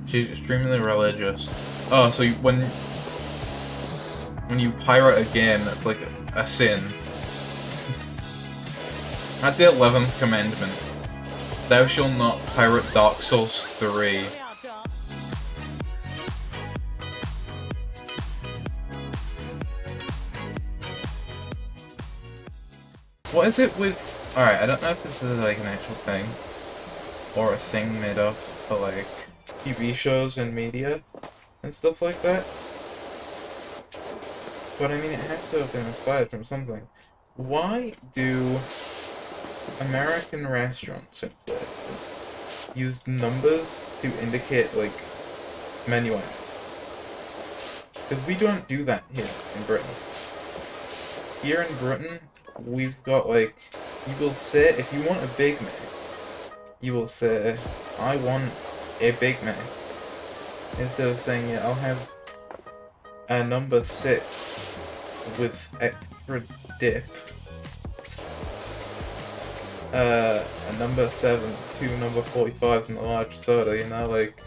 She's extremely religious. Oh, so when you pirate a game, that's like a sin. That's the 11th commandment. Thou shalt not pirate Dark Souls 3. What is it with... Alright, I don't know if this is like an actual thing, or a thing made up for like TV shows and media and stuff like that. But I mean, it has to have been inspired from something. Why do American restaurants and places use numbers to indicate like menu items? Because we don't do that here in Britain. Here in Britain, we've got like, you will say, if you want a Big Mac, you will say, I want a Big Mac. Instead of saying, yeah, I'll have a number 6 with extra dip. A number 7, 2 number 45s and a large soda, you know, like...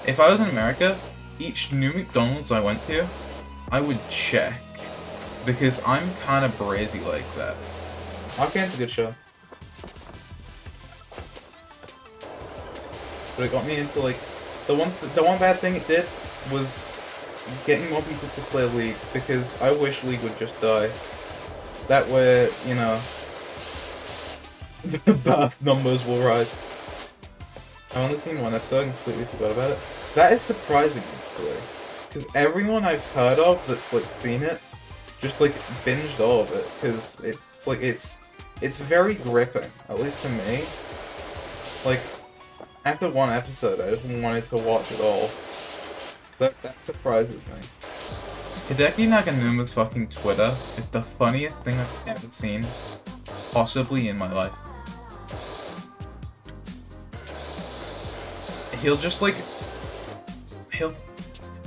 If I was in America, each new McDonald's I went to, I would check. Because I'm kind of brazy like that. Arcane's a good show. But it got me into like... The one bad thing it did was getting more people to play League, because I wish League would just die. That way, you know, the birth numbers will rise. I've only seen one episode and completely forgot about it. That is surprising, actually. Because everyone I've heard of that's like seen it, just like binged all of it, because it's like, it's very gripping, at least to me. Like, after one episode, I just wanted to watch it all. That surprises me. Hideki Naganuma's fucking Twitter is the funniest thing I've ever seen, possibly in my life. He'll just like...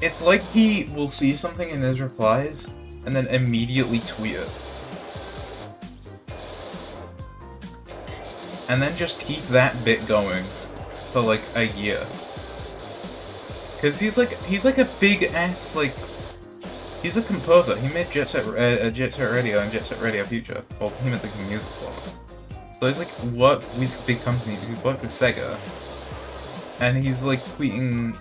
It's like he will see something in his replies, and then immediately tweet it. And then just keep that bit going for like a year. Cause he's like a big ass, like, he's a composer. He made Jet Set Radio and Jet Set Radio Future. Well, he made like music for it. So he's like worked with big companies. He's worked with Sega. And he's like tweeting,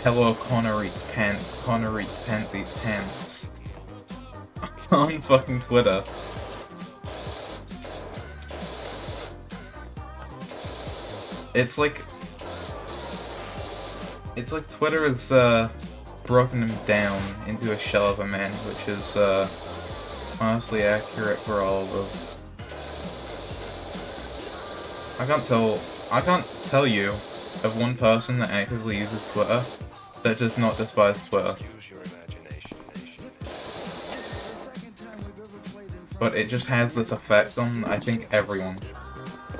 hello Connery Pants eats pants on fucking Twitter. It's like Twitter has broken him down into a shell of a man, which is honestly accurate for all of us. I can't tell you of one person that actively uses Twitter that does not despise Twitter. But it just has this effect on, I think, everyone.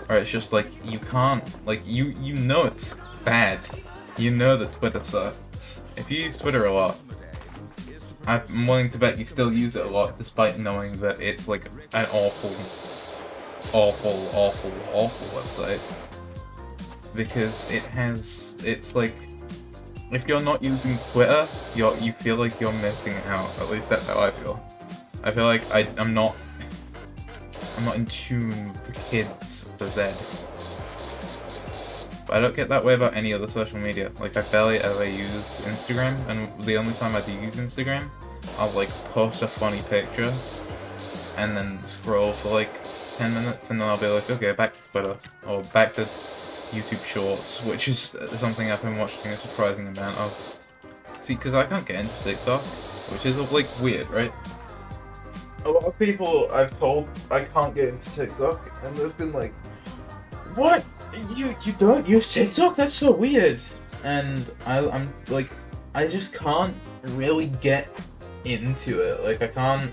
Or it's just like, you can't, like, you know it's bad. You know that Twitter sucks. If you use Twitter a lot, I'm willing to bet you still use it a lot, despite knowing that it's like an awful website. Because it's like, if you're not using Twitter, you feel like you're missing out. At least that's how I feel. I feel like I'm not in tune with the kids for Z. But I don't get that way about any other social media. Like, I barely ever use Instagram, and the only time I do use Instagram, I'll like post a funny picture, and then scroll for like 10 minutes, and then I'll be like, okay, back to Twitter, or back to YouTube Shorts, which is something I've been watching a surprising amount of. See, because I can't get into TikTok, which is like weird, right? A lot of people I've told I can't get into TikTok, and they've been like, what? You don't use TikTok? That's so weird. And I'm like, I just can't really get into it. Like, I can't...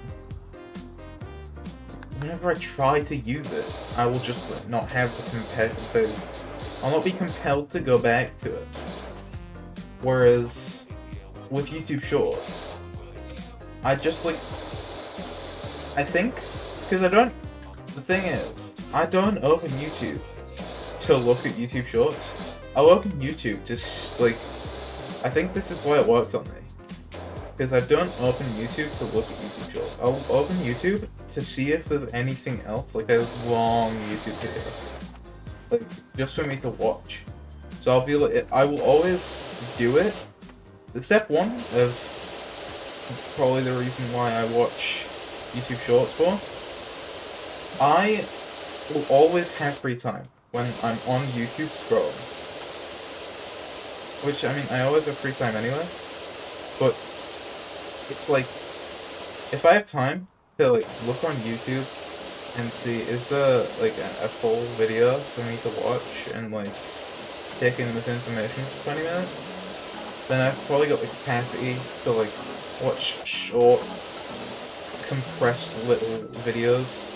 Whenever I try to use it, I will just like, not have the compassion. I'll not be compelled to go back to it. Whereas with YouTube Shorts, I just like... I think, because I don't... The thing is, I don't open YouTube to to look at YouTube Shorts. I'll open YouTube to like. I think this is why it works on me. Because I don't open YouTube to look at YouTube Shorts. I'll open YouTube to see if there's anything else, like a long YouTube video, like just for me to watch. So I'll be like, I will always do it. The step one of probably the reason why I watch YouTube Shorts for, I will always have free time when I'm on YouTube scrolling. Which, I mean, I always have free time anyway, but it's like, if I have time to like look on YouTube and see, is there like a full video for me to watch and like take in this information for 20 minutes, then I've probably got the capacity to like watch short, compressed little videos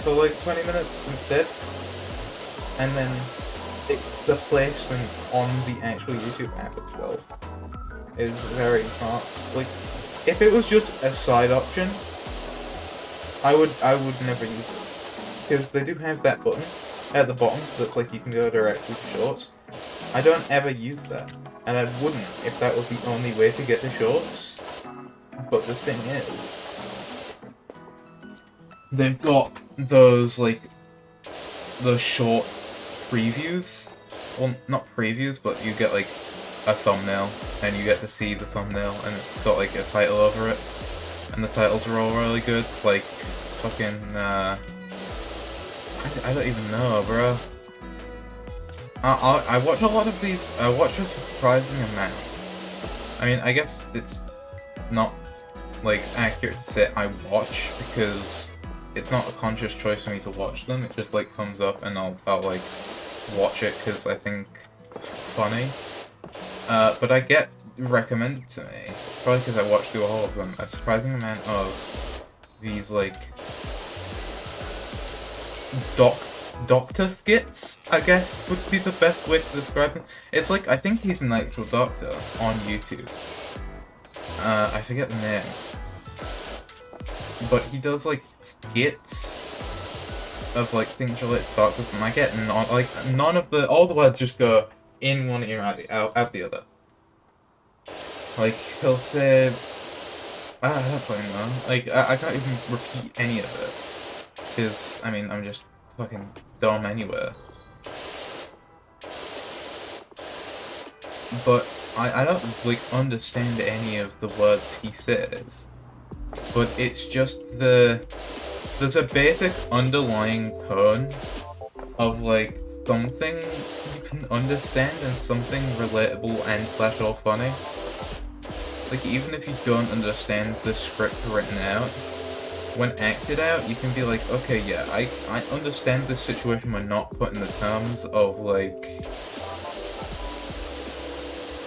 for like 20 minutes instead, and then the placement on the actual YouTube app itself is very fast. Like, if it was just a side option, I would never use it, because they do have that button at the bottom that's like you can go directly to Shorts. I don't ever use that, and I wouldn't if that was the only way to get to Shorts. But the thing is, they've got those short previews. Well, not previews, but you get like a thumbnail, and you get to see the thumbnail, and it's got like a title over it, and the titles are all really good. Like fucking I don't even know, bro. I watch a lot of these. I watch a surprising amount. I mean, I guess it's not like accurate to say I watch, because it's not a conscious choice for me to watch them. It just like comes up, and I'll like watch it because I think funny. But I get recommended to me, probably because I watched through all of them, a surprising amount of these like doctor skits, I guess would be the best way to describe him. It's like, I think he's an actual doctor on YouTube. I forget the name. But he does like skits of like things related to doctors, and I get none of the, all the words just go in one ear out the other. Like, he'll say, I don't fucking know. Like, I can't even repeat any of it, because, I mean, I'm just fucking dumb anyway. But I don't, like, understand any of the words he says. But it's just there's a basic underlying tone of, like, something you can understand and something relatable and / all funny. Like, even if you don't understand the script written out, when acted out, you can be like, okay, yeah, I understand this situation we're not put in the terms of, like,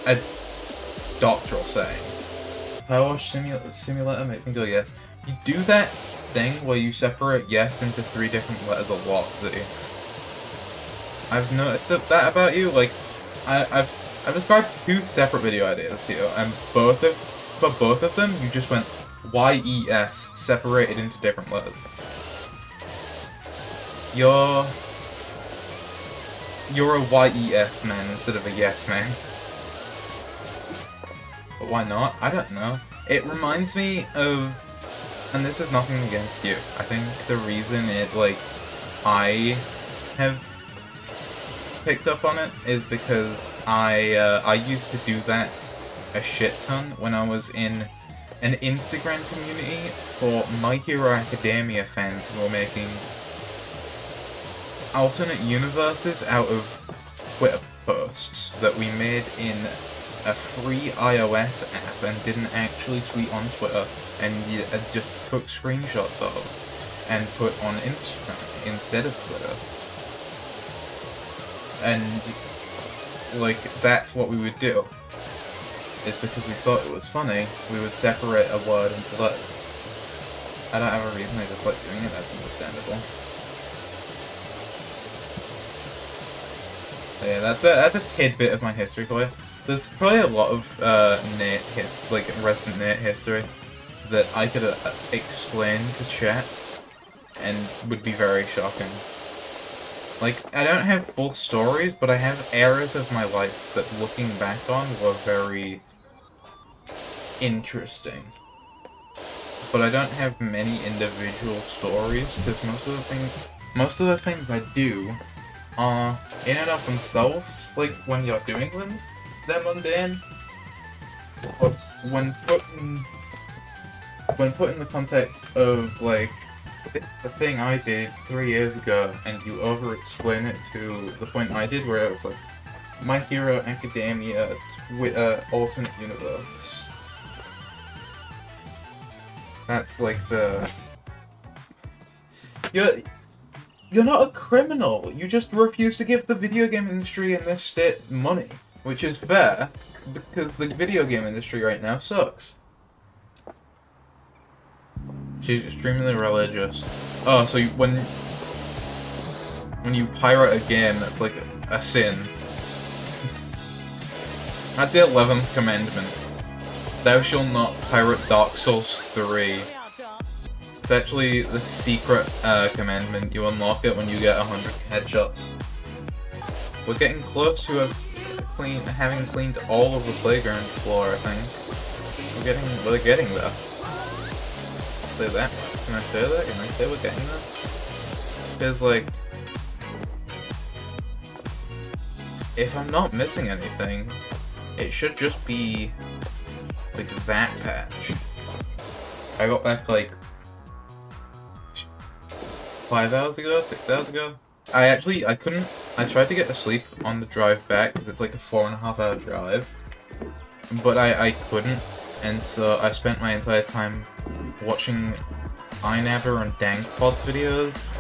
a doctoral saying. Power simulator make me go yes. You do that thing where you separate yes into 3 different letters a lot, see? I've noticed that about you. Like, I've described 2 separate video ideas here, and for both of them, you just went YES separated into different letters. You're a YES man instead of a yes man. But why not? I don't know. It reminds me of, and this is nothing against you, I think the reason I have picked up on it is because I used to do that a shit ton when I was in an Instagram community for My Hero Academia fans who were making alternate universes out of Twitter posts that we made in a free iOS app and didn't actually tweet on Twitter, and just took screenshots of and put on Instagram instead of Twitter. And, like, that's what we would do. Is because we thought it was funny, we would separate a word into letters. I don't have a reason, I just like doing it, that's understandable. So yeah, that's a tidbit of my history for you. There's probably a lot of resident Nate history that I could explain to chat and would be very shocking. Like, I don't have full stories, but I have eras of my life that, looking back on, were very interesting. But I don't have many individual stories, because most of the things I do are, in and of themselves, like, when you're doing them, they're mundane. But when put in the context of, like, the thing I did 3 years ago, and you over-explain it to the point I did, where it was like, My Hero Academia, Twitter, alternate universe. That's like the... You're not a criminal, you just refuse to give the video game industry in this state money. Which is fair, because the video game industry right now sucks. She's extremely religious. Oh, so when you pirate a game, that's like a sin. That's the 11th commandment. Thou shalt not pirate Dark Souls 3. It's actually the secret commandment. You unlock it when you get 100 headshots. We're getting close to having cleaned all of the playground floor, I think. We're getting there. Say that? Can I say that? Can I say we're getting there? Because, like, if I'm not missing anything, it should just be, like, that patch. I got back, like, 5 hours ago? 6 hours ago? I tried to get to sleep on the drive back, because it's like a 4.5 hour drive, but I couldn't, and so I spent my entire time watching iNabber and DankPod videos,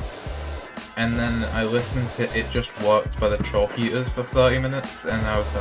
and then I listened to It Just Worked by the Chalk Eaters for 30 minutes, and I was